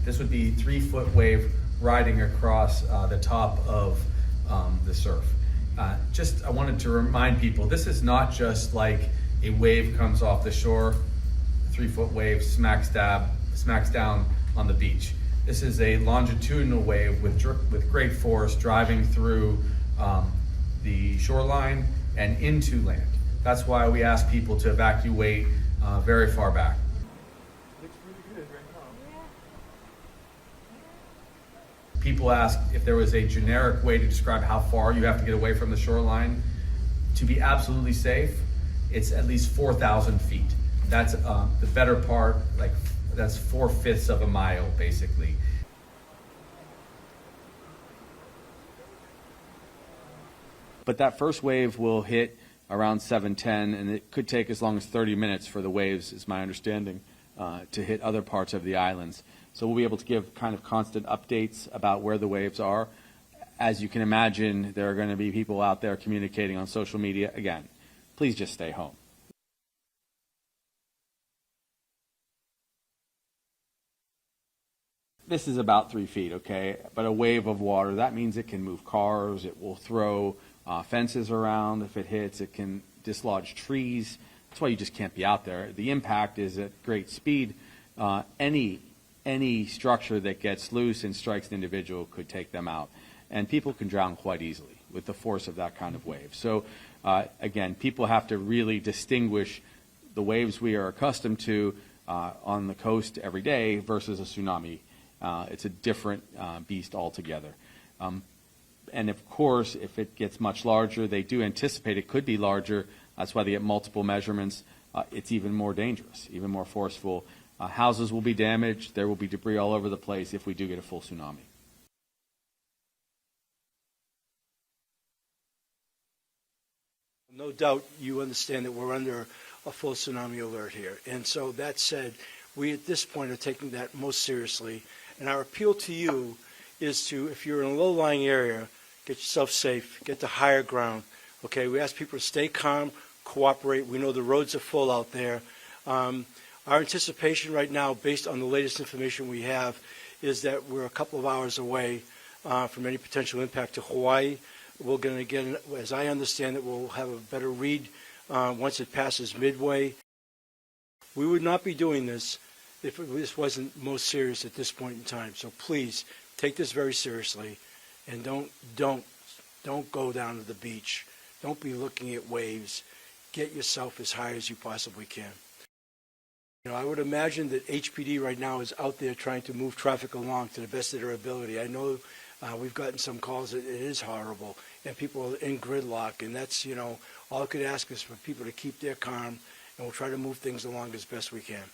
This would be 3-foot wave riding across the top of the surf. I wanted to remind people, this is not just like a wave comes off the shore, 3-foot wave smacks down on the beach. This is a longitudinal wave with great force driving through the shoreline and into land. That's why we ask people to evacuate very far back. Looks really good right now. People ask if there was a generic way to describe how far you have to get away from the shoreline. To be absolutely safe, it's at least 4,000 feet. That's the better part, that's 4/5 of a mile, basically. But that first wave will hit around 7:10, and it could take as long as 30 minutes for the waves, is my understanding, to hit other parts of the islands. So we'll be able to give kind of constant updates about where the waves are. As you can imagine, there are going to be people out there communicating on social media. Again, please just stay home. This is about 3 feet, okay? But a wave of water, that means it can move cars, it will throw fences around. If it hits, it can dislodge trees. That's why you just can't be out there. The impact is at great speed. Any structure that gets loose and strikes an individual could take them out. And people can drown quite easily with the force of that kind of wave. So again, people have to really distinguish the waves we are accustomed to on the coast every day versus a tsunami. It's a different beast altogether. And of course, if it gets much larger, they do anticipate it could be larger. That's why they get multiple measurements. It's even more dangerous, even more forceful. Houses will be damaged. There will be debris all over the place if we do get a full tsunami. No doubt you understand that we're under a full tsunami alert here. And so that said, we at this point are taking that most seriously. And our appeal to you is to, if you're in a low-lying area, get yourself safe, get to higher ground. Okay, we ask people to stay calm, cooperate. We know the roads are full out there. Our anticipation right now, based on the latest information we have, is that we're a couple of hours away from any potential impact to Hawaii. We're going to get, as I understand it, we'll have a better read once it passes Midway. We would not be doing this if this wasn't most serious at this point in time. So please take this very seriously, and don't go down to the beach. Don't be looking at waves. Get yourself as high as you possibly can. You know, I would imagine that HPD right now is out there trying to move traffic along to the best of their ability. I know we've gotten some calls that it is horrible, and people are in gridlock, and that's, you know, all I could ask is for people to keep their calm, and we'll try to move things along as best we can.